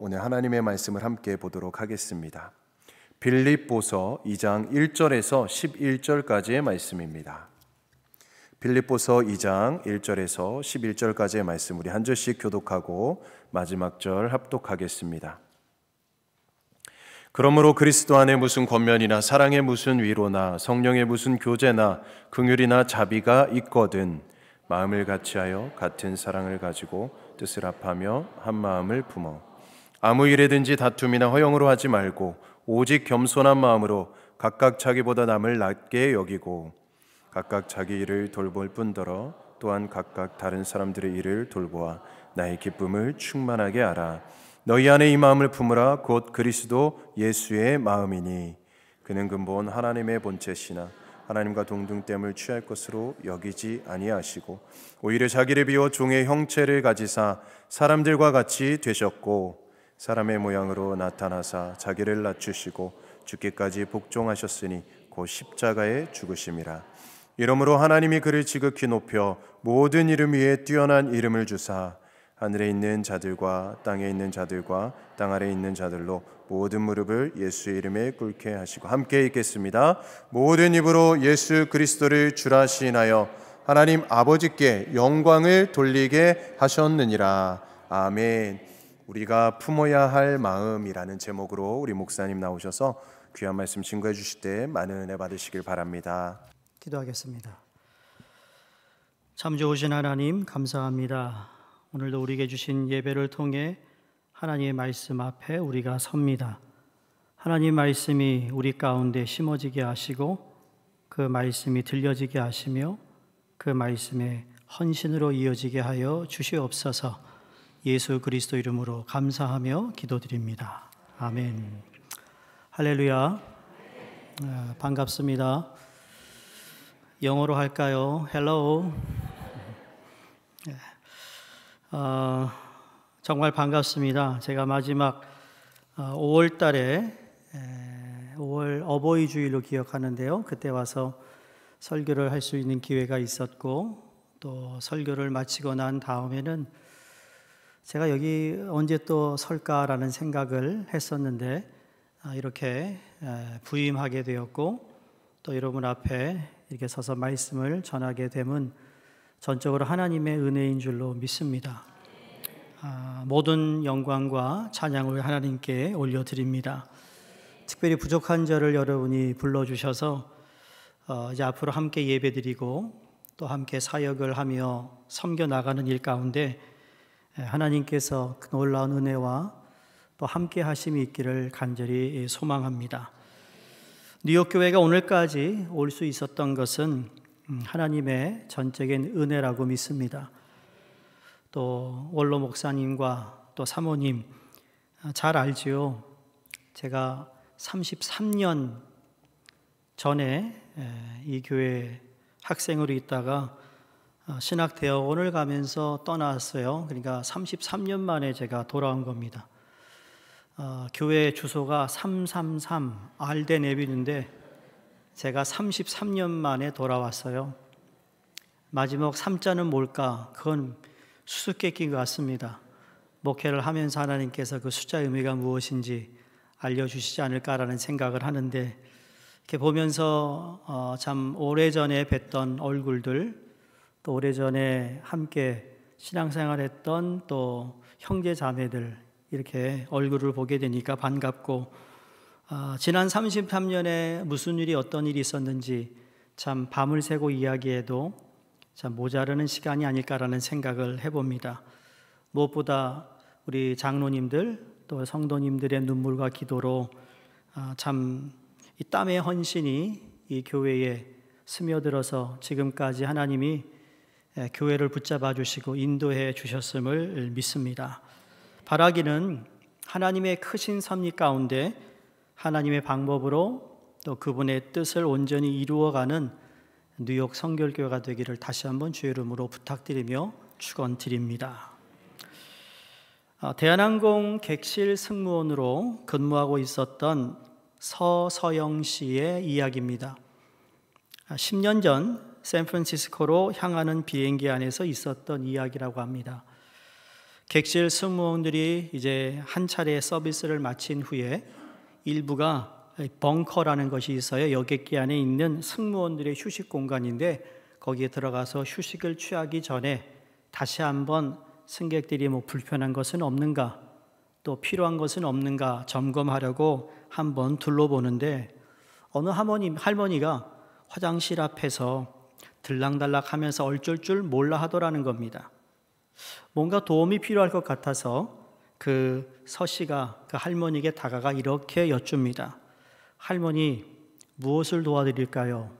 오늘 하나님의 말씀을 함께 보도록 하겠습니다. 빌립보서 2장 1절에서 11절까지의 말씀입니다. 빌립보서 2장 1절에서 11절까지의 말씀, 우리 한 절씩 교독하고 마지막 절 합독하겠습니다. 그러므로 그리스도 안에 무슨 권면이나 사랑의 무슨 위로나 성령의 무슨 교제나 긍휼이나 자비가 있거든 마음을 같이하여 같은 사랑을 가지고 뜻을 합하며 한 마음을 품어 아무 일에든지 다툼이나 허영으로 하지 말고 오직 겸손한 마음으로 각각 자기보다 남을 낮게 여기고 각각 자기 일을 돌볼 뿐더러 또한 각각 다른 사람들의 일을 돌보아 나의 기쁨을 충만하게 하라. 너희 안에 이 마음을 품으라. 곧 그리스도 예수의 마음이니 그는 근본 하나님의 본체시나 하나님과 동등됨을 취할 것으로 여기지 아니하시고 오히려 자기를 비워 종의 형체를 가지사 사람들과 같이 되셨고 사람의 모양으로 나타나사 자기를 낮추시고 죽기까지 복종하셨으니 곧 십자가에 죽으심이라. 이러므로 하나님이 그를 지극히 높여 모든 이름 위에 뛰어난 이름을 주사 하늘에 있는 자들과 땅에 있는 자들과 땅 아래에 있는 자들로 모든 무릎을 예수의 이름에 꿇게 하시고, 함께 읽겠습니다. 모든 입으로 예수 그리스도를 주라 시인하여 하나님 아버지께 영광을 돌리게 하셨느니라. 아멘. 우리가 품어야 할 마음이라는 제목으로 우리 목사님 나오셔서 귀한 말씀 증거해 주실 때 많은 은혜 받으시길 바랍니다. 기도하겠습니다. 참 좋으신 하나님, 감사합니다. 오늘도 우리에게 주신 예배를 통해 하나님의 말씀 앞에 우리가 섭니다. 하나님 말씀이 우리 가운데 심어지게 하시고 그 말씀이 들려지게 하시며 그 말씀의 헌신으로 이어지게 하여 주시옵소서. 예수 그리스도 이름으로 감사하며 기도드립니다. 아멘. 할렐루야. 반갑습니다. 영어로 할까요? Hello. 정말 반갑습니다. 제가 마지막 5월 달에 5월 어버이 주일로 기억하는데요. 그때 와서 설교를 할 수 있는 기회가 있었고 또 설교를 마치고 난 다음에는 제가 여기 언제 또 설까라는 생각을 했었는데 이렇게 부임하게 되었고 또 여러분 앞에 이렇게 서서 말씀을 전하게 됨은 전적으로 하나님의 은혜인 줄로 믿습니다. 모든 영광과 찬양을 하나님께 올려드립니다. 특별히 부족한 저를 여러분이 불러주셔서 이제 앞으로 함께 예배드리고 또 함께 사역을 하며 섬겨나가는 일 가운데 하나님께서 그 놀라운 은혜와 또 함께 하심이 있기를 간절히 소망합니다. 뉴욕 교회가 오늘까지 올 수 있었던 것은 하나님의 전적인 은혜라고 믿습니다. 또 원로 목사님과 또 사모님 잘 알지요. 제가 33년 전에 이 교회 학생으로 있다가 신학대학원을 가면서 떠나왔어요. 그러니까 33년 만에 제가 돌아온 겁니다. 교회 주소가 333 알덴 에비뉴인데 제가 33년 만에 돌아왔어요. 마지막 3자는 뭘까? 그건 수수께끼인 것 같습니다. 목회를 하면서 하나님께서 그 숫자의 의미가 무엇인지 알려주시지 않을까라는 생각을 하는데 이렇게 보면서 참 오래전에 뵀던 얼굴들 또 오래전에 함께 신앙생활했던 또 형제 자매들 이렇게 얼굴을 보게 되니까 반갑고 지난 33년에 무슨 일이 어떤 일이 있었는지 참 밤을 새고 이야기해도 참 모자르는 시간이 아닐까라는 생각을 해봅니다. 무엇보다 우리 장로님들 또 성도님들의 눈물과 기도로 참 이 땀의 헌신이 이 교회에 스며들어서 지금까지 하나님이 교회를 붙잡아 주시고 인도해 주셨음을 믿습니다. 바라기는 하나님의 크신 섭리 가운데 하나님의 방법으로 또 그분의 뜻을 온전히 이루어가는 뉴욕 성결교회가 되기를 다시 한번 주의 이름으로 부탁드리며 축원드립니다. 대한항공 객실 승무원으로 근무하고 있었던 서서영 씨의 이야기입니다. 10년 전 샌프란시스코로 향하는 비행기 안에서 있었던 이야기라고 합니다. 객실 승무원들이 이제 한 차례 서비스를 마친 후에 일부가 벙커라는 것이 있어요. 여객기 안에 있는 승무원들의 휴식 공간인데 거기에 들어가서 휴식을 취하기 전에 다시 한번 승객들이 뭐 불편한 것은 없는가, 또 필요한 것은 없는가 점검하려고 한번 둘러보는데 어느 할머니가 화장실 앞에서 들락달락 하면서 어쩔 줄 몰라 하더라는 겁니다. 뭔가 도움이 필요할 것 같아서 그 서씨가 그 할머니에게 다가가 이렇게 여쭙니다. 할머니, 무엇을 도와드릴까요?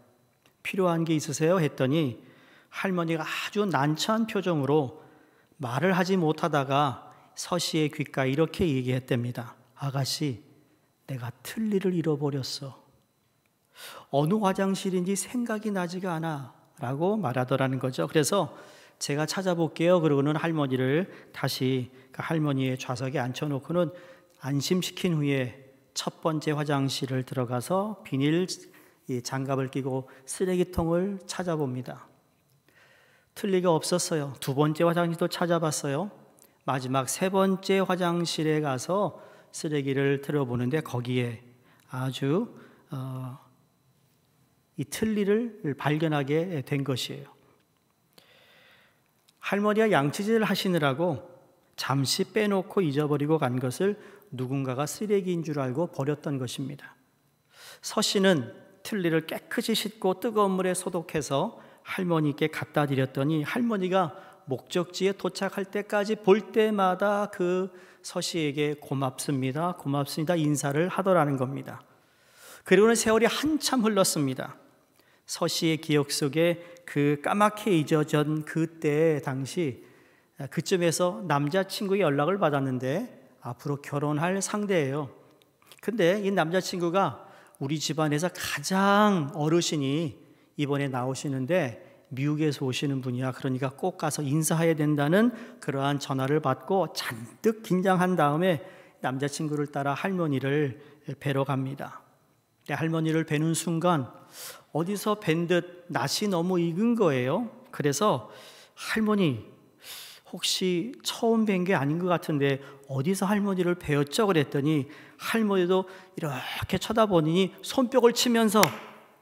필요한 게 있으세요? 했더니 할머니가 아주 난처한 표정으로 말을 하지 못하다가 서씨의 귓가에 이렇게 얘기했답니다. 아가씨, 내가 틀니를 잃어버렸어. 어느 화장실인지 생각이 나지가 않아 라고 말하더라는 거죠. 그래서 제가 찾아볼게요. 그러고는 할머니를 다시 그 할머니의 좌석에 앉혀놓고는 안심시킨 후에 첫 번째 화장실을 들어가서 비닐 장갑을 끼고 쓰레기통을 찾아봅니다. 틀니가 없었어요. 두 번째 화장실도 찾아봤어요. 마지막 세 번째 화장실에 가서 쓰레기를 들어보는데 거기에 아주 이 틀니를 발견하게 된 것이에요. 할머니가 양치질을 하시느라고 잠시 빼놓고 잊어버리고 간 것을 누군가가 쓰레기인 줄 알고 버렸던 것입니다. 서씨는 틀니를 깨끗이 씻고 뜨거운 물에 소독해서 할머니께 갖다 드렸더니 할머니가 목적지에 도착할 때까지 볼 때마다 그 서씨에게 고맙습니다, 고맙습니다 인사를 하더라는 겁니다. 그리고는 세월이 한참 흘렀습니다. 서씨의 기억 속에 그 까맣게 잊어진 그때 당시 그쯤에서 남자친구의 연락을 받았는데 앞으로 결혼할 상대예요. 근데 이 남자친구가 우리 집안에서 가장 어르신이 이번에 나오시는데 미국에서 오시는 분이야. 그러니까 꼭 가서 인사해야 된다는 그러한 전화를 받고 잔뜩 긴장한 다음에 남자친구를 따라 할머니를 뵈러 갑니다. 할머니를 뵈는 순간 어디서 뵌 듯 낯이 너무 익은 거예요. 그래서 할머니 혹시 처음 뵌 게 아닌 것 같은데 어디서 할머니를 뵈었죠? 그랬더니 할머니도 이렇게 쳐다보니 손뼉을 치면서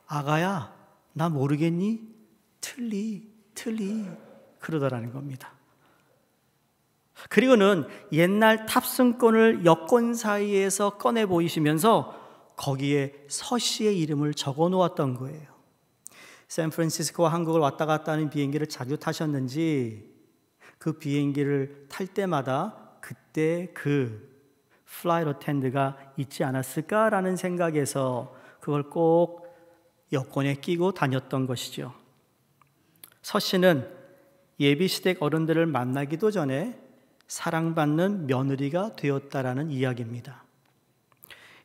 아가야 나 모르겠니? 틀리 그러더라는 겁니다. 그리고는 옛날 탑승권을 여권 사이에서 꺼내 보이시면서 거기에 서씨의 이름을 적어 놓았던 거예요. 샌프란시스코와 한국을 왔다 갔다 하는 비행기를 자주 타셨는지 그 비행기를 탈 때마다 그때 그 플라이트 어텐드가 있지 않았을까라는 생각에서 그걸 꼭 여권에 끼고 다녔던 것이죠. 서씨는 예비시댁 어른들을 만나기도 전에 사랑받는 며느리가 되었다라는 이야기입니다.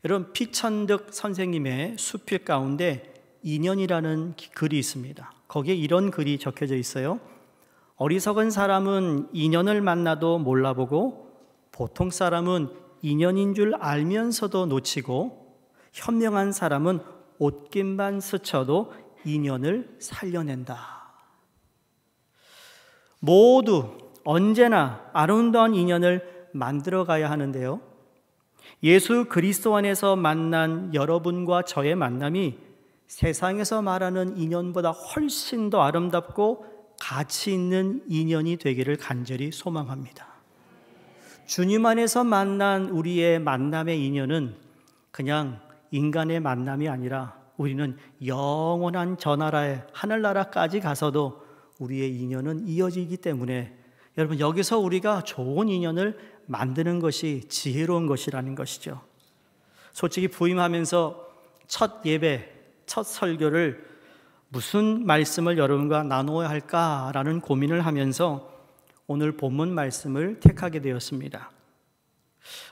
여러분 피천득 선생님의 수필 가운데 인연이라는 글이 있습니다. 거기에 이런 글이 적혀져 있어요. 어리석은 사람은 인연을 만나도 몰라보고 보통 사람은 인연인 줄 알면서도 놓치고 현명한 사람은 옷깃만 스쳐도 인연을 살려낸다. 모두 언제나 아름다운 인연을 만들어가야 하는데요. 예수 그리스도 안에서 만난 여러분과 저의 만남이 세상에서 말하는 인연보다 훨씬 더 아름답고 가치 있는 인연이 되기를 간절히 소망합니다. 주님 안에서 만난 우리의 만남의 인연은 그냥 인간의 만남이 아니라 우리는 영원한 저 나라의 하늘나라까지 가서도 우리의 인연은 이어지기 때문에 여러분 여기서 우리가 좋은 인연을 만드는 것이 지혜로운 것이라는 것이죠. 솔직히 부임하면서 첫 예배, 첫 설교를 무슨 말씀을 여러분과 나누어야 할까라는 고민을 하면서 오늘 본문 말씀을 택하게 되었습니다.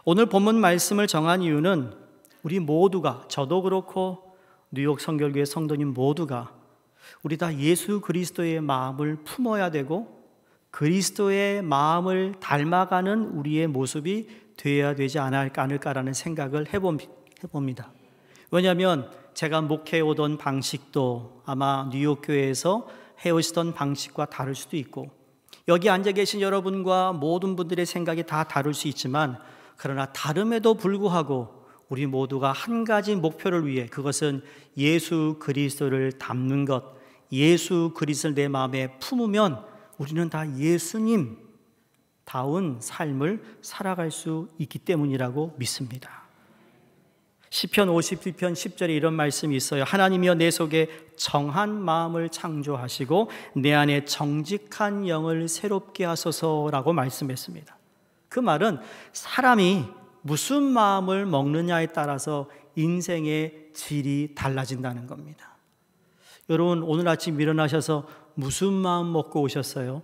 오늘 본문 말씀을 정한 이유는 우리 모두가, 저도 그렇고 뉴욕 성결교회 성도님 모두가 우리 다 예수 그리스도의 마음을 품어야 되고 그리스도의 마음을 닮아가는 우리의 모습이 되어야 되지 않을까라는 생각을 해봅니다. 왜냐하면 제가 목회해오던 방식도 아마 뉴욕 교회에서 해오시던 방식과 다를 수도 있고 여기 앉아 계신 여러분과 모든 분들의 생각이 다 다를 수 있지만, 그러나 다름에도 불구하고 우리 모두가 한 가지 목표를 위해, 그것은 예수 그리스도를 닮는 것, 예수 그리스도를 내 마음에 품으면 우리는 다 예수님 다운 삶을 살아갈 수 있기 때문이라고 믿습니다. 시편 51편 10절에 이런 말씀이 있어요. 하나님이여 내 속에 정한 마음을 창조하시고 내 안에 정직한 영을 새롭게 하소서라고 말씀했습니다. 그 말은 사람이 무슨 마음을 먹느냐에 따라서 인생의 질이 달라진다는 겁니다. 여러분, 오늘 아침 일어나셔서 무슨 마음 먹고 오셨어요?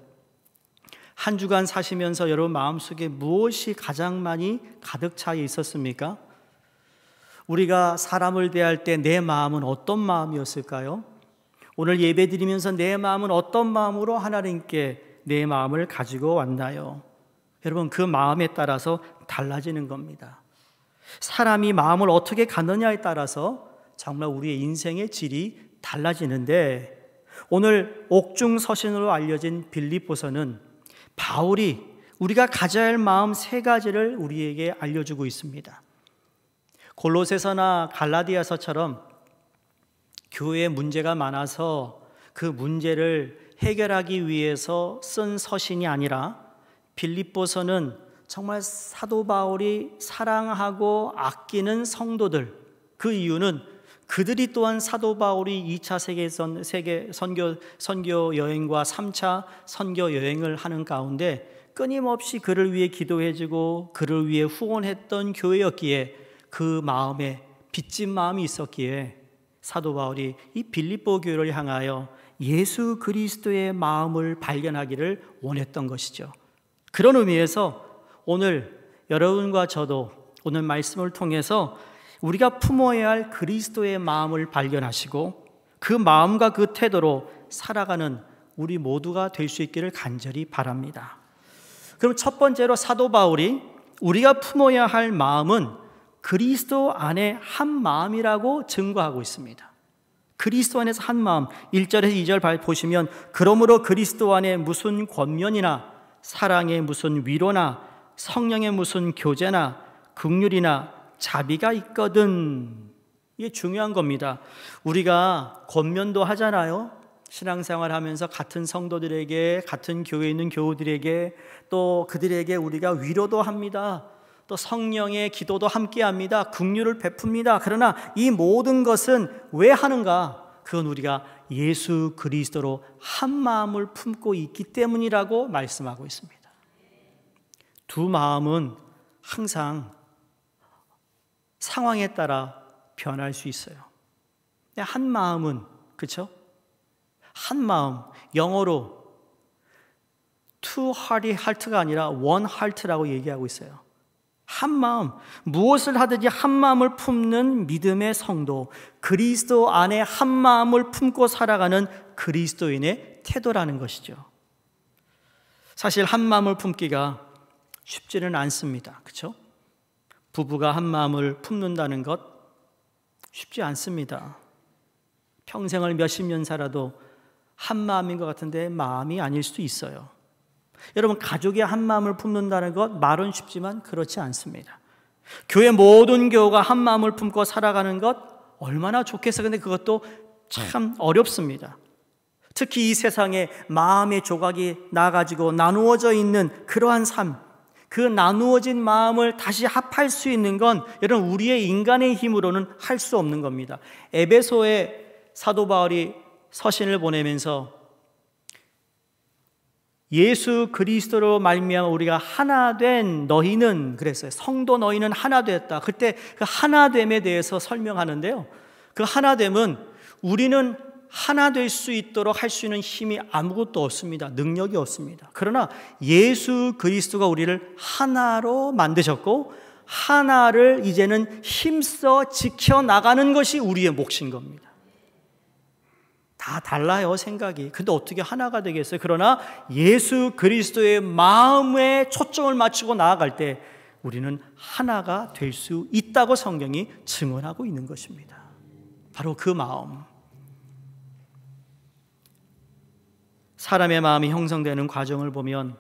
한 주간 사시면서 여러분 마음속에 무엇이 가장 많이 가득 차 있었습니까? 우리가 사람을 대할 때 내 마음은 어떤 마음이었을까요? 오늘 예배 드리면서 내 마음은 어떤 마음으로 하나님께 내 마음을 가지고 왔나요? 여러분, 그 마음에 따라서 달라지는 겁니다. 사람이 마음을 어떻게 갖느냐에 따라서 정말 우리의 인생의 질이 달라지는데, 오늘 옥중서신으로 알려진 빌립보서는 바울이 우리가 가져야 할 마음 세 가지를 우리에게 알려주고 있습니다. 골로새서나 갈라디아서처럼 교회에 문제가 많아서 그 문제를 해결하기 위해서 쓴 서신이 아니라, 빌립보서는 정말 사도 바울이 사랑하고 아끼는 성도들, 그 이유는 그들이 또한 사도 바울이 2차 세계 선교 여행과 3차 선교 여행을 하는 가운데 끊임없이 그를 위해 기도해주고 그를 위해 후원했던 교회였기에, 그 마음에 빚진 마음이 있었기에 사도 바울이 이 빌립보 교회를 향하여 예수 그리스도의 마음을 발견하기를 원했던 것이죠. 그런 의미에서 오늘 여러분과 저도 오늘 말씀을 통해서 우리가 품어야 할 그리스도의 마음을 발견하시고 그 마음과 그 태도로 살아가는 우리 모두가 될 수 있기를 간절히 바랍니다. 그럼 첫 번째로 사도 바울이 우리가 품어야 할 마음은 그리스도 안에 한 마음이라고 증거하고 있습니다. 그리스도 안에서 한 마음, 1절에서 2절 보시면, 그러므로 그리스도 안에 무슨 권면이나 사랑의 무슨 위로나 성령의 무슨 교제나 긍휼이나 자비가 있거든. 이게 중요한 겁니다. 우리가 권면도 하잖아요. 신앙생활 하면서 같은 성도들에게, 같은 교회에 있는 교우들에게, 또 그들에게 우리가 위로도 합니다. 또 성령의 기도도 함께 합니다. 긍휼을 베풉니다. 그러나 이 모든 것은 왜 하는가? 그건 우리가 예수 그리스도로 한 마음을 품고 있기 때문이라고 말씀하고 있습니다. 두 마음은 항상 상황에 따라 변할 수 있어요. 한 마음은, 그렇죠? 한 마음, 영어로 two heart가 아니라 one heart라고 얘기하고 있어요. 한 마음, 무엇을 하든지 한 마음을 품는 믿음의 성도, 그리스도 안에 한 마음을 품고 살아가는 그리스도인의 태도라는 것이죠. 사실 한 마음을 품기가 쉽지는 않습니다. 그렇죠? 부부가 한 마음을 품는다는 것 쉽지 않습니다. 평생을 몇십 년 살아도 한 마음인 것 같은데 마음이 아닐 수도 있어요. 여러분, 가족이 한 마음을 품는다는 것 말은 쉽지만 그렇지 않습니다. 교회 모든 교우가 한 마음을 품고 살아가는 것 얼마나 좋겠어요. 근데 그것도 참 어렵습니다. 특히 이 세상에 마음의 조각이 나가지고 나누어져 있는 그러한 삶, 그 나누어진 마음을 다시 합할 수 있는 건 여러분 우리의 인간의 힘으로는 할 수 없는 겁니다. 에베소에 사도 바울이 서신을 보내면서 예수 그리스도로 말미암아 우리가 하나 된 너희는, 그랬어요. 성도 너희는 하나 되었다. 그때 그 하나됨에 대해서 설명하는데요, 그 하나됨은 우리는 하나 될 수 있도록 할 수 있는 힘이 아무것도 없습니다. 능력이 없습니다. 그러나 예수 그리스도가 우리를 하나로 만드셨고 하나를 이제는 힘써 지켜나가는 것이 우리의 몫인 겁니다. 다 달라요, 생각이. 근데 어떻게 하나가 되겠어요? 그러나 예수 그리스도의 마음에 초점을 맞추고 나아갈 때 우리는 하나가 될 수 있다고 성경이 증언하고 있는 것입니다. 바로 그 마음. 사람의 마음이 형성되는 과정을 보면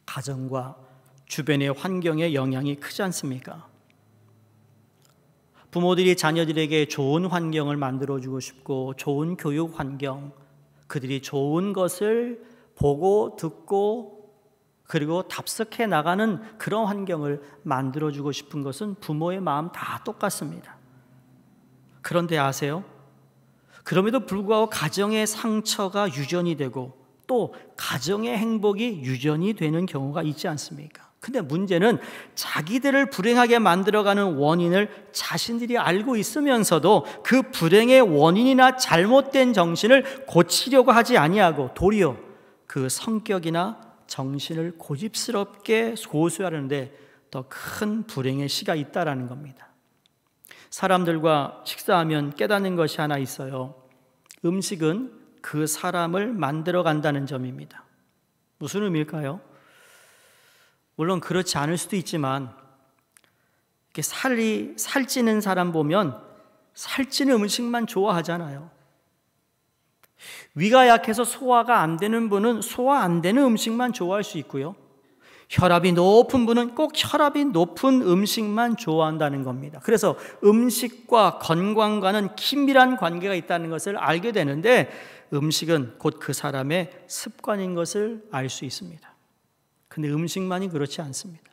가정과 주변의 환경의 영향이 크지 않습니까? 부모들이 자녀들에게 좋은 환경을 만들어주고 싶고 좋은 교육 환경, 그들이 좋은 것을 보고 듣고 그리고 답습해 나가는 그런 환경을 만들어주고 싶은 것은 부모의 마음 다 똑같습니다. 그런데 아세요? 그럼에도 불구하고 가정의 상처가 유전이 되고 또 가정의 행복이 유전이 되는 경우가 있지 않습니까? 근데 문제는 자기들을 불행하게 만들어가는 원인을 자신들이 알고 있으면서도 그 불행의 원인이나 잘못된 정신을 고치려고 하지 아니하고 도리어 그 성격이나 정신을 고집스럽게 고수하려는데 더 큰 불행의 시가 있다라는 겁니다. 사람들과 식사하면 깨닫는 것이 하나 있어요. 음식은 그 사람을 만들어 간다는 점입니다. 무슨 의미일까요? 물론 그렇지 않을 수도 있지만 이렇게 살찌는 사람 보면 살찌는 음식만 좋아하잖아요. 위가 약해서 소화가 안 되는 분은 소화 안 되는 음식만 좋아할 수 있고요. 혈압이 높은 분은 꼭 혈압이 높은 음식만 좋아한다는 겁니다. 그래서 음식과 건강과는 긴밀한 관계가 있다는 것을 알게 되는데 음식은 곧 그 사람의 습관인 것을 알 수 있습니다. 근데 음식만이 그렇지 않습니다.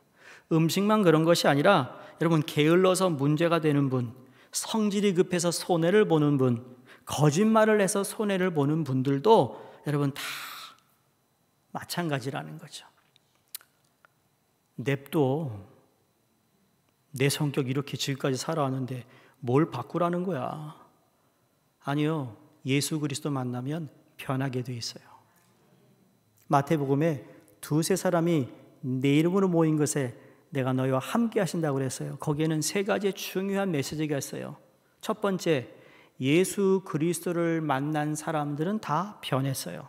음식만 그런 것이 아니라 여러분 게을러서 문제가 되는 분, 성질이 급해서 손해를 보는 분, 거짓말을 해서 손해를 보는 분들도 여러분 다 마찬가지라는 거죠. 냅둬. 내 성격 이렇게 지금까지 살아왔는데 뭘 바꾸라는 거야. 아니요. 예수 그리스도 만나면 변하게 돼 있어요. 마태복음에 두세 사람이 내 이름으로 모인 것에 내가 너희와 함께 하신다고 그랬어요. 거기에는 세 가지 중요한 메시지가 있어요. 첫 번째, 예수 그리스도를 만난 사람들은 다 변했어요.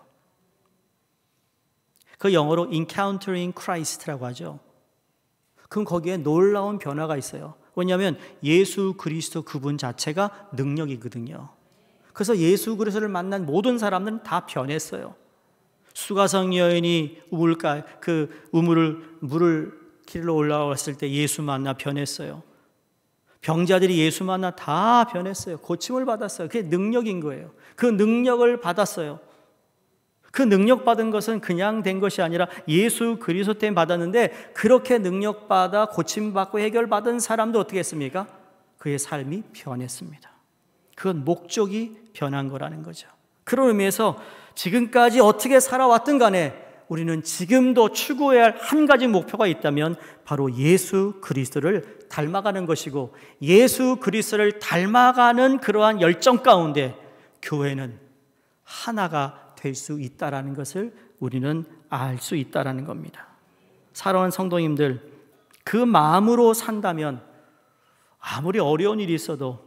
그 영어로 encountering Christ라고 하죠. 그럼 거기에 놀라운 변화가 있어요. 왜냐하면 예수 그리스도 그분 자체가 능력이거든요. 그래서 예수 그리스도를 만난 모든 사람들은 다 변했어요. 수가성 여인이 물을 길로 올라왔을 때 예수 만나 변했어요. 병자들이 예수 만나 다 변했어요. 고침을 받았어요. 그게 능력인 거예요. 그 능력을 받았어요. 그 능력 받은 것은 그냥 된 것이 아니라 예수 그리스도 때문에 받았는데 그렇게 능력받아 고침받고 해결받은 사람도 어떻게 했습니까? 그의 삶이 변했습니다. 그건 목적이 변한 거라는 거죠. 그런 의미에서 지금까지 어떻게 살아왔든 간에 우리는 지금도 추구해야 할 한 가지 목표가 있다면 바로 예수 그리스도를 닮아가는 것이고 예수 그리스도를 닮아가는 그러한 열정 가운데 교회는 하나가 될 수 있다는 것을 우리는 알 수 있다는 겁니다. 사랑하는 성도님들, 그 마음으로 산다면 아무리 어려운 일이 있어도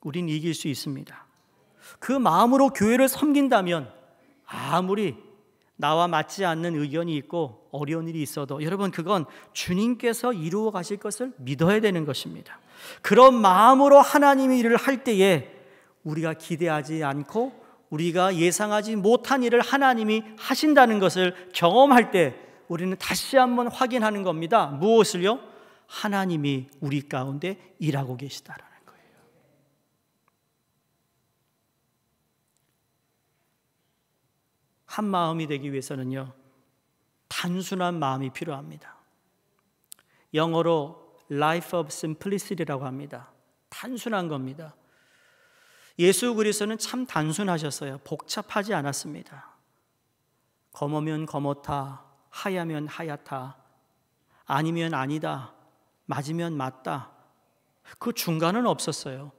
우린 이길 수 있습니다. 그 마음으로 교회를 섬긴다면 아무리 나와 맞지 않는 의견이 있고 어려운 일이 있어도 여러분 그건 주님께서 이루어 가실 것을 믿어야 되는 것입니다. 그런 마음으로 하나님의 일을 할 때에 우리가 기대하지 않고 우리가 예상하지 못한 일을 하나님이 하신다는 것을 경험할 때 우리는 다시 한번 확인하는 겁니다. 무엇을요? 하나님이 우리 가운데 일하고 계시다라는 거예요. 한 마음이 되기 위해서는요, 단순한 마음이 필요합니다. 영어로 Life of Simplicity라고 합니다. 단순한 겁니다. 예수 그리스도는 참 단순하셨어요. 복잡하지 않았습니다. 검으면 검었다, 하야면 하얗다, 아니면 아니다, 맞으면 맞다. 그 중간은 없었어요.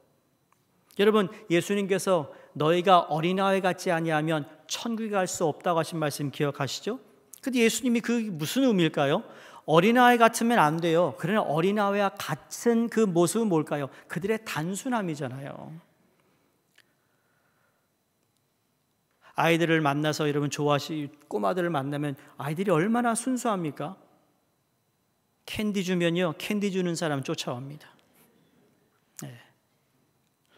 여러분, 예수님께서 너희가 어린아이 같지 아니하면 천국에 갈 수 없다고 하신 말씀 기억하시죠? 근데 예수님이 그 무슨 의미일까요? 어린아이 같으면 안 돼요. 그러나 어린아이와 같은 그 모습은 뭘까요? 그들의 단순함이잖아요. 아이들을 만나서 여러분 꼬마들을 만나면 아이들이 얼마나 순수합니까? 캔디 주면요, 캔디 주는 사람 쫓아옵니다. 네.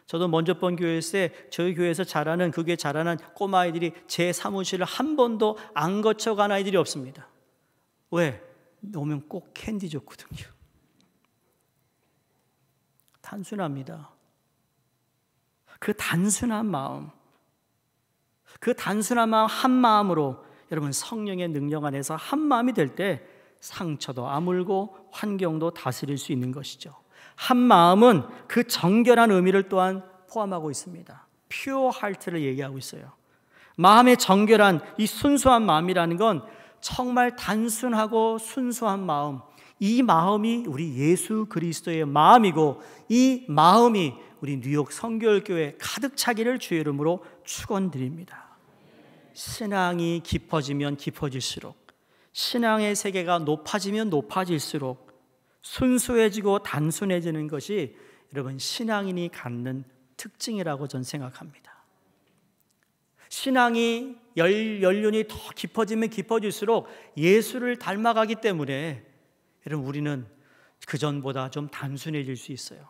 저도 먼저 본 교회에서 저희 교회에서 자라는 그 교회 자라는 꼬마아이들이 제 사무실을 한 번도 안 거쳐간 아이들이 없습니다. 왜? 오면 꼭 캔디 줬거든요. 단순합니다. 그 단순한 마음, 그 단순한 마음 한 마음으로 여러분 성령의 능력 안에서 한 마음이 될 때 상처도 아물고 환경도 다스릴 수 있는 것이죠. 한 마음은 그 정결한 의미를 또한 포함하고 있습니다. pure heart를 얘기하고 있어요. 마음의 정결한 이 순수한 마음이라는 건 정말 단순하고 순수한 마음, 이 마음이 우리 예수 그리스도의 마음이고 이 마음이 우리 뉴욕 성결교회 가득 차기를 주의 이름으로 축원드립니다. 신앙이 깊어지면 깊어질수록, 신앙의 세계가 높아지면 높아질수록 순수해지고 단순해지는 것이 여러분 신앙인이 갖는 특징이라고 저는 생각합니다. 신앙이 연륜이 더 깊어지면 깊어질수록 예수를 닮아가기 때문에 여러분 우리는 그전보다 좀 단순해질 수 있어요.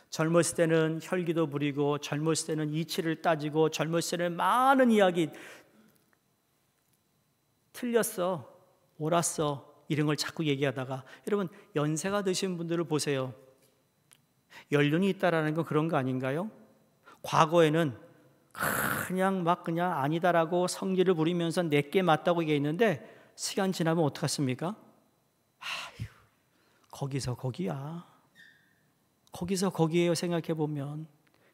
젊었을 때는 혈기도 부리고 젊었을 때는 이치를 따지고 젊었을 때는 많은 이야기 틀렸어, 옳았어 이런 걸 자꾸 얘기하다가 여러분 연세가 드신 분들을 보세요. 연륜이 있다라는 건 그런 거 아닌가요? 과거에는 그냥 아니다라고 성질을 부리면서 내게 맞다고 얘기했는데 시간 지나면 어떡하십니까? 아휴, 거기서 거기야. 거기서 거기에요. 생각해 보면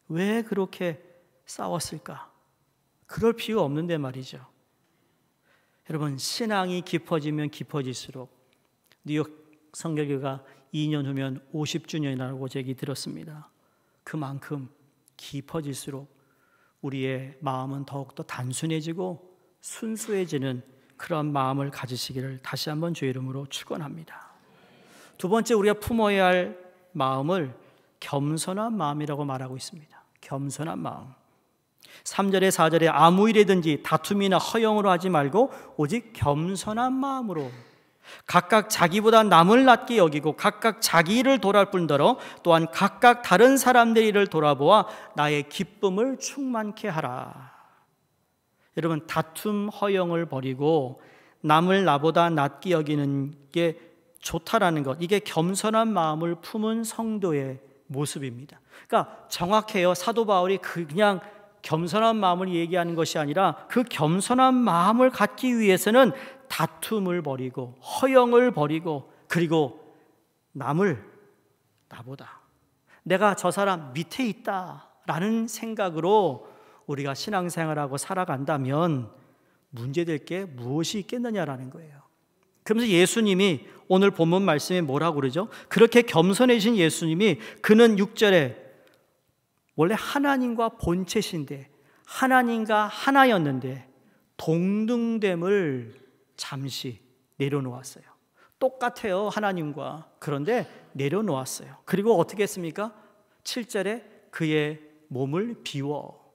왜 그렇게 싸웠을까? 그럴 필요가 없는데 말이죠. 여러분 신앙이 깊어지면 깊어질수록 뉴욕 성결교회가 2년 후면 50주년이라고 제기 들었습니다. 그만큼 깊어질수록 우리의 마음은 더욱더 단순해지고 순수해지는 그런 마음을 가지시기를 다시 한번 주의 이름으로 축원합니다. 두 번째 우리가 품어야 할 마음을 겸손한 마음이라고 말하고 있습니다. 겸손한 마음. 3절에 4절에 아무 일이든지 다툼이나 허영으로 하지 말고 오직 겸손한 마음으로 각각 자기보다 남을 낮게 여기고 각각 자기 일을 돌아볼 뿐더러 또한 각각 다른 사람들의 일을 돌아보아 나의 기쁨을 충만케 하라. 여러분 다툼 허영을 버리고 남을 나보다 낮게 여기는 게 좋다라는 것, 이게 겸손한 마음을 품은 성도의 모습입니다. 그러니까 정확해요. 사도 바울이 그냥 겸손한 마음을 얘기하는 것이 아니라 그 겸손한 마음을 갖기 위해서는 다툼을 버리고 허영을 버리고 그리고 남을 나보다 내가 저 사람 밑에 있다라는 생각으로 우리가 신앙생활하고 살아간다면 문제될 게 무엇이 있겠느냐라는 거예요. 그러면서 예수님이 오늘 본문 말씀에 뭐라고 그러죠? 그렇게 겸손해진 예수님이 그는 6절에 원래 하나님과 본체신데 하나님과 하나였는데 동등됨을 잠시 내려놓았어요. 똑같아요, 하나님과. 그런데 내려놓았어요. 그리고 어떻게 했습니까? 7절에 그의 몸을 비워.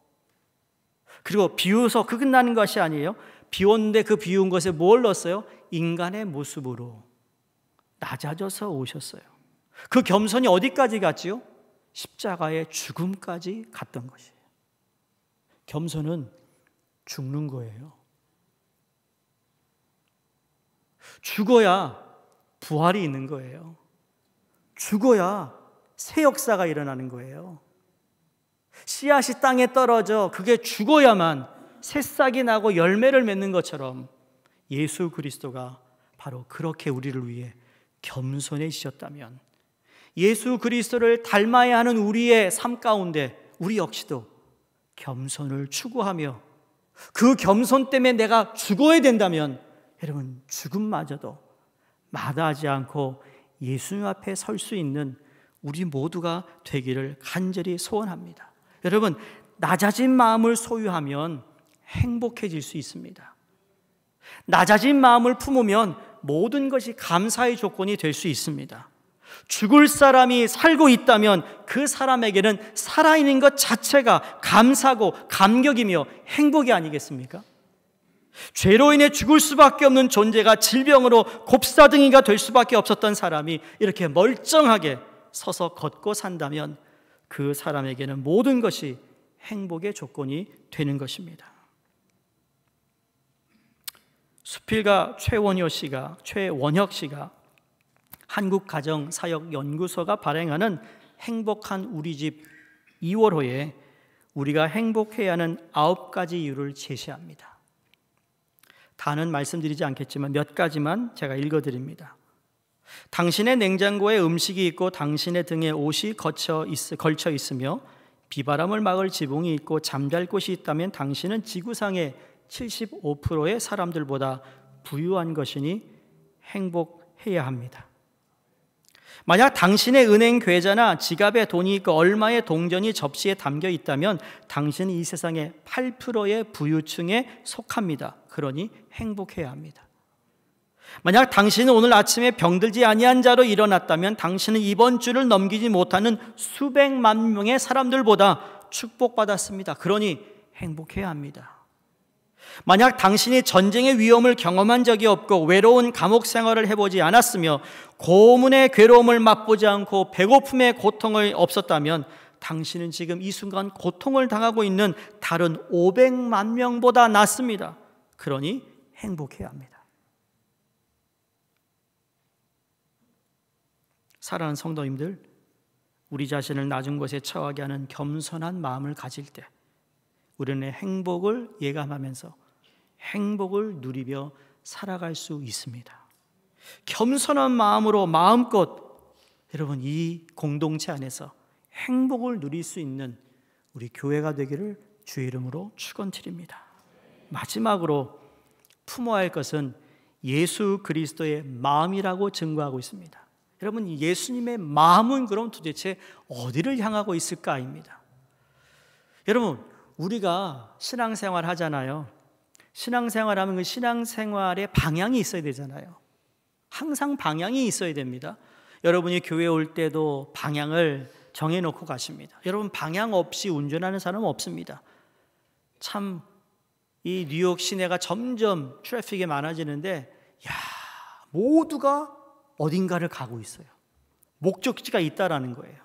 그리고 비워서 끝나는 것이 아니에요. 비웠는데 그 비운 것에 뭘 넣었어요? 인간의 모습으로 낮아져서 오셨어요. 그 겸손이 어디까지 갔지요? 십자가의 죽음까지 갔던 것이에요. 겸손은 죽는 거예요. 죽어야 부활이 있는 거예요. 죽어야 새 역사가 일어나는 거예요. 씨앗이 땅에 떨어져 그게 죽어야만 새싹이 나고 열매를 맺는 것처럼 예수 그리스도가 바로 그렇게 우리를 위해 겸손해지셨다면 예수 그리스도를 닮아야 하는 우리의 삶 가운데 우리 역시도 겸손을 추구하며 그 겸손 때문에 내가 죽어야 된다면 여러분 죽음마저도 마다하지 않고 예수님 앞에 설 수 있는 우리 모두가 되기를 간절히 소원합니다. 여러분 낮아진 마음을 소유하면 행복해질 수 있습니다. 낮아진 마음을 품으면 모든 것이 감사의 조건이 될 수 있습니다. 죽을 사람이 살고 있다면 그 사람에게는 살아있는 것 자체가 감사고 감격이며 행복이 아니겠습니까? 죄로 인해 죽을 수밖에 없는 존재가 질병으로 곱사등이가 될 수밖에 없었던 사람이 이렇게 멀쩡하게 서서 걷고 산다면 그 사람에게는 모든 것이 행복의 조건이 되는 것입니다. 수필가 최원혁 씨가 한국가정사역연구소가 발행하는 행복한 우리 집 2월호에 우리가 행복해야 하는 9가지 이유를 제시합니다. 다는 말씀드리지 않겠지만 몇 가지만 제가 읽어드립니다. 당신의 냉장고에 음식이 있고 당신의 등에 옷이 걸쳐 있으며 비바람을 막을 지붕이 있고 잠잘 곳이 있다면 당신은 지구상의 75%의 사람들보다 부유한 것이니 행복해야 합니다. 만약 당신의 은행 계좌나 지갑에 돈이 있고 얼마의 동전이 접시에 담겨 있다면 당신은 이 세상의 8%의 부유층에 속합니다. 그러니 행복해야 합니다. 만약 당신은 오늘 아침에 병들지 아니한 자로 일어났다면 당신은 이번 주를 넘기지 못하는 수백만 명의 사람들보다 축복받았습니다. 그러니 행복해야 합니다. 만약 당신이 전쟁의 위험을 경험한 적이 없고 외로운 감옥 생활을 해보지 않았으며 고문의 괴로움을 맛보지 않고 배고픔의 고통이 없었다면 당신은 지금 이 순간 고통을 당하고 있는 다른 500만 명보다 낫습니다. 그러니 행복해야 합니다. 사랑하는 성도님들, 우리 자신을 낮은 곳에 처하게 하는 겸손한 마음을 가질 때 우리는 행복을 예감하면서 행복을 누리며 살아갈 수 있습니다. 겸손한 마음으로 마음껏 여러분 이 공동체 안에서 행복을 누릴 수 있는 우리 교회가 되기를 주의 이름으로 축원드립니다. 마지막으로 품어야 할 것은 예수 그리스도의 마음이라고 증거하고 있습니다. 여러분, 예수님의 마음은 그럼 도대체 어디를 향하고 있을까입니다. 여러분, 우리가 신앙생활 하잖아요. 신앙생활하면 그 신앙생활에 방향이 있어야 되잖아요. 항상 방향이 있어야 됩니다. 여러분이 교회 올 때도 방향을 정해놓고 가십니다. 여러분, 방향 없이 운전하는 사람은 없습니다. 참 이 뉴욕 시내가 점점 트래픽이 많아지는데 모두가 어딘가를 가고 있어요. 목적지가 있다라는 거예요.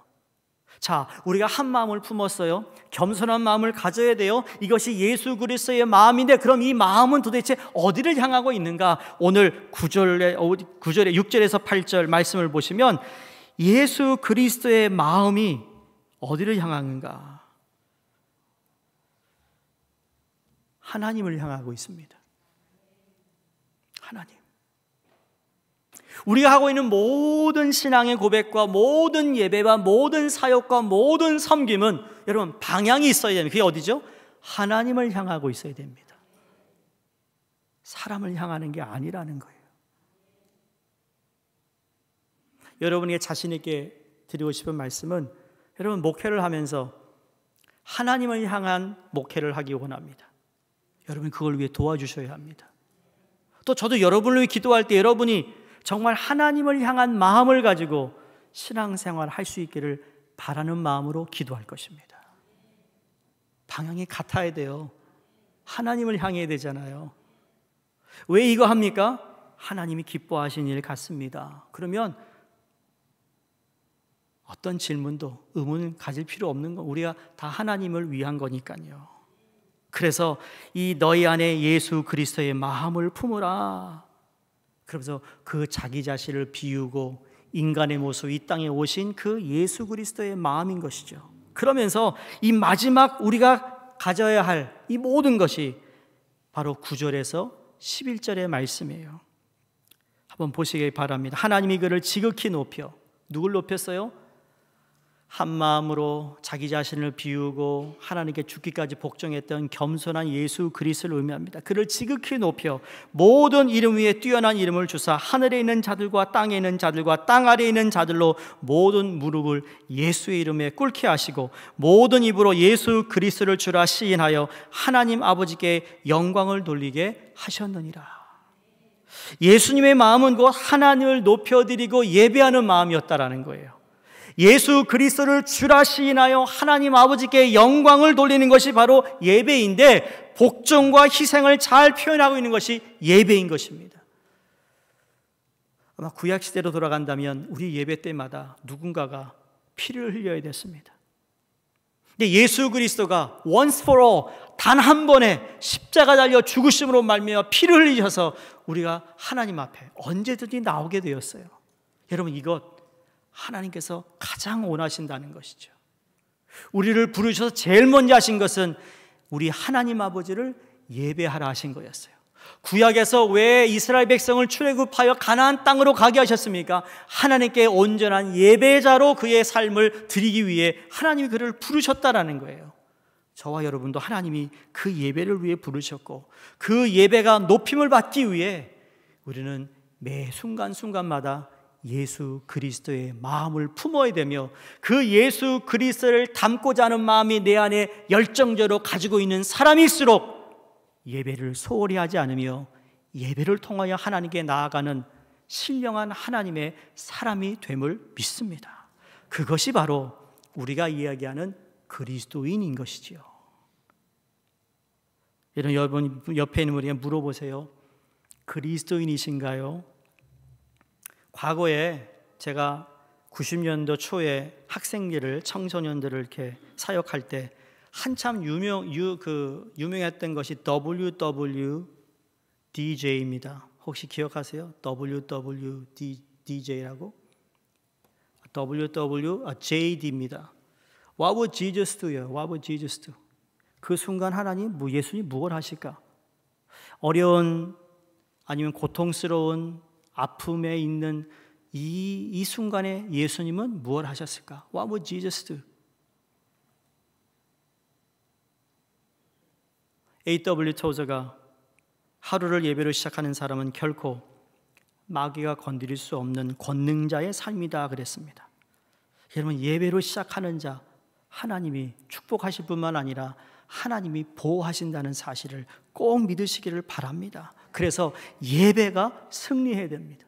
자, 우리가 한 마음을 품었어요. 겸손한 마음을 가져야 돼요. 이것이 예수 그리스도의 마음인데 그럼 이 마음은 도대체 어디를 향하고 있는가? 오늘 6절에서 8절 말씀을 보시면 예수 그리스도의 마음이 어디를 향하는가? 하나님을 향하고 있습니다. 하나님. 우리가 하고 있는 모든 신앙의 고백과 모든 예배와 모든 사역과 모든 섬김은 여러분 방향이 있어야 됩니다. 그게 어디죠? 하나님을 향하고 있어야 됩니다. 사람을 향하는 게 아니라는 거예요. 여러분에게 자신 있게 드리고 싶은 말씀은 여러분 목회를 하면서 하나님을 향한 목회를 하기 원합니다. 여러분 그걸 위해 도와주셔야 합니다. 또 저도 여러분을 위해 기도할 때 여러분이 정말 하나님을 향한 마음을 가지고 신앙생활을 할 수 있기를 바라는 마음으로 기도할 것입니다. 방향이 같아야 돼요. 하나님을 향해야 되잖아요. 왜 이거 합니까? 하나님이 기뻐하시는 일 같습니다. 그러면 어떤 질문도 의문 가질 필요 없는 거 우리가 다 하나님을 위한 거니까요. 그래서 이 너희 안에 예수 그리스도의 마음을 품으라. 그러면서 그 자기 자신을 비우고 인간의 모습 이 땅에 오신 그 예수 그리스도의 마음인 것이죠. 그러면서 이 마지막 우리가 가져야 할 이 모든 것이 바로 9절에서 11절의 말씀이에요. 한번 보시기 바랍니다. 하나님이 그를 지극히 높여 누굴 높였어요? 한 마음으로 자기 자신을 비우고 하나님께 죽기까지 복종했던 겸손한 예수 그리스도를 의미합니다. 그를 지극히 높여 모든 이름 위에 뛰어난 이름을 주사 하늘에 있는 자들과 땅에 있는 자들과 땅 아래에 있는 자들로 모든 무릎을 예수의 이름에 꿇게 하시고 모든 입으로 예수 그리스도를 주라 시인하여 하나님 아버지께 영광을 돌리게 하셨느니라. 예수님의 마음은 곧 하나님을 높여드리고 예배하는 마음이었다라는 거예요. 예수 그리스도를 주라 시인하여 하나님 아버지께 영광을 돌리는 것이 바로 예배인데 복종과 희생을 잘 표현하고 있는 것이 예배인 것입니다. 아마 구약시대로 돌아간다면 우리 예배 때마다 누군가가 피를 흘려야 됐습니다. 근데 예수 그리스도가 once for all, 단 한 번에 십자가 달려 죽으심으로 말미암아 피를 흘리셔서 우리가 하나님 앞에 언제든지 나오게 되었어요. 여러분, 이것 하나님께서 가장 원하신다는 것이죠. 우리를 부르셔서 제일 먼저 하신 것은 우리 하나님 아버지를 예배하라 하신 거였어요. 구약에서 왜 이스라엘 백성을 출애굽하여 가나안 땅으로 가게 하셨습니까? 하나님께 온전한 예배자로 그의 삶을 드리기 위해 하나님이 그를 부르셨다라는 거예요. 저와 여러분도 하나님이 그 예배를 위해 부르셨고, 그 예배가 높임을 받기 위해 우리는 매 순간순간마다 예수 그리스도의 마음을 품어야 되며, 그 예수 그리스도를 닮고자 하는 마음이 내 안에 열정적으로 가지고 있는 사람일수록 예배를 소홀히 하지 않으며 예배를 통하여 하나님께 나아가는 신령한 하나님의 사람이 됨을 믿습니다. 그것이 바로 우리가 이야기하는 그리스도인인 것이지요. 여러분 옆에 있는 분에게 물어보세요. 그리스도인이신가요? 과거에 제가 90년도 초에 학생들을, 청소년들을 이렇게 사역할 때 한참 유명했던 것이 WWDJ입니다. 혹시 기억하세요? WWDJ라고? WWJD입니다. What would Jesus do요? What would Jesus do? 그 순간 하나님, 예수님 무엇을 하실까? 어려운, 아니면 고통스러운 아픔에 있는 이 순간에 예수님은 무엇을 하셨을까? What would Jesus do? A.W. 토저가 하루를 예배로 시작하는 사람은 결코 마귀가 건드릴 수 없는 권능자의 삶이다 그랬습니다. 여러분, 예배로 시작하는 자 하나님이 축복하실 뿐만 아니라 하나님이 보호하신다는 사실을 꼭 믿으시기를 바랍니다. 그래서 예배가 승리해야 됩니다.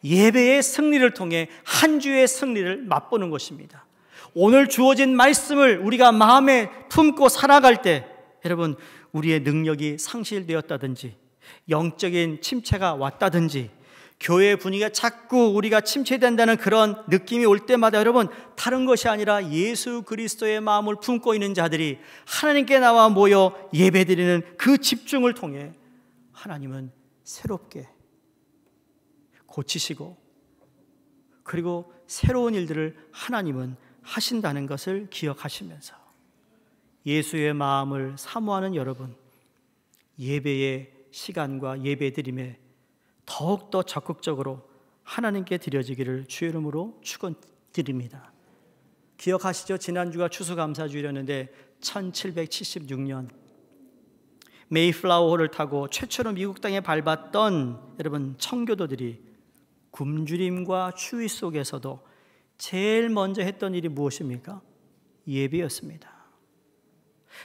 예배의 승리를 통해 한 주의 승리를 맛보는 것입니다. 오늘 주어진 말씀을 우리가 마음에 품고 살아갈 때, 여러분, 우리의 능력이 상실되었다든지 영적인 침체가 왔다든지 교회 분위기가 자꾸 우리가 침체된다는 그런 느낌이 올 때마다, 여러분, 다른 것이 아니라 예수 그리스도의 마음을 품고 있는 자들이 하나님께 나와 모여 예배드리는 그 집중을 통해 하나님은 새롭게 고치시고, 그리고 새로운 일들을 하나님은 하신다는 것을 기억하시면서 예수의 마음을 사모하는 여러분, 예배의 시간과 예배드림에 더욱더 적극적으로 하나님께 드려지기를 주의 이름으로 축원드립니다. 기억하시죠? 지난주가 추수감사주일이었는데 1776년 메이플라워호를 타고 최초로 미국 땅에 밟았던 여러분 청교도들이 굶주림과 추위 속에서도 제일 먼저 했던 일이 무엇입니까? 예배였습니다.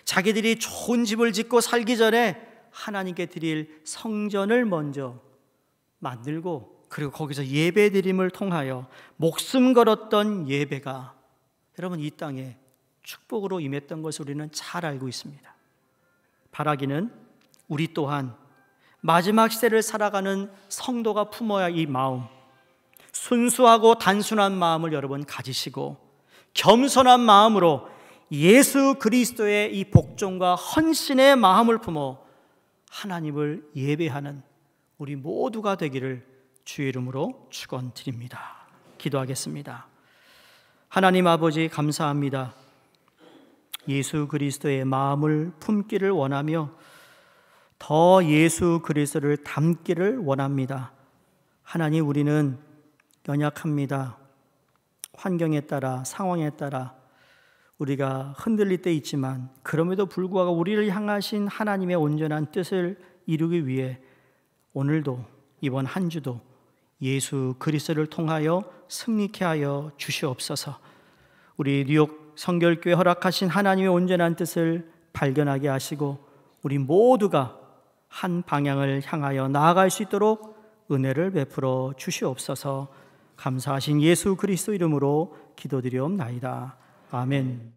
자기들이 좋은 집을 짓고 살기 전에 하나님께 드릴 성전을 먼저 만들고, 그리고 거기서 예배드림을 통하여 목숨 걸었던 예배가 여러분 이 땅에 축복으로 임했던 것을 우리는 잘 알고 있습니다. 바라기는 우리 또한 마지막 시대를 살아가는 성도가 품어야 이 마음, 순수하고 단순한 마음을 여러분 가지시고 겸손한 마음으로 예수 그리스도의 이 복종과 헌신의 마음을 품어 하나님을 예배하는 우리 모두가 되기를 주의 이름으로 축원드립니다. 기도하겠습니다. 하나님 아버지, 감사합니다. 예수 그리스도의 마음을 품기를 원하며 더 예수 그리스도를 닮기를 원합니다. 하나님, 우리는 연약합니다. 환경에 따라, 상황에 따라 우리가 흔들릴 때 있지만, 그럼에도 불구하고 우리를 향하신 하나님의 온전한 뜻을 이루기 위해 오늘도, 이번 한 주도 예수 그리스도를 통하여 승리케 하여 주시옵소서. 우리 뉴욕 성결교회 허락하신 하나님의 온전한 뜻을 발견하게 하시고 우리 모두가 한 방향을 향하여 나아갈 수 있도록 은혜를 베풀어 주시옵소서. 감사하신 예수 그리스도 이름으로 기도드리옵나이다. 아멘.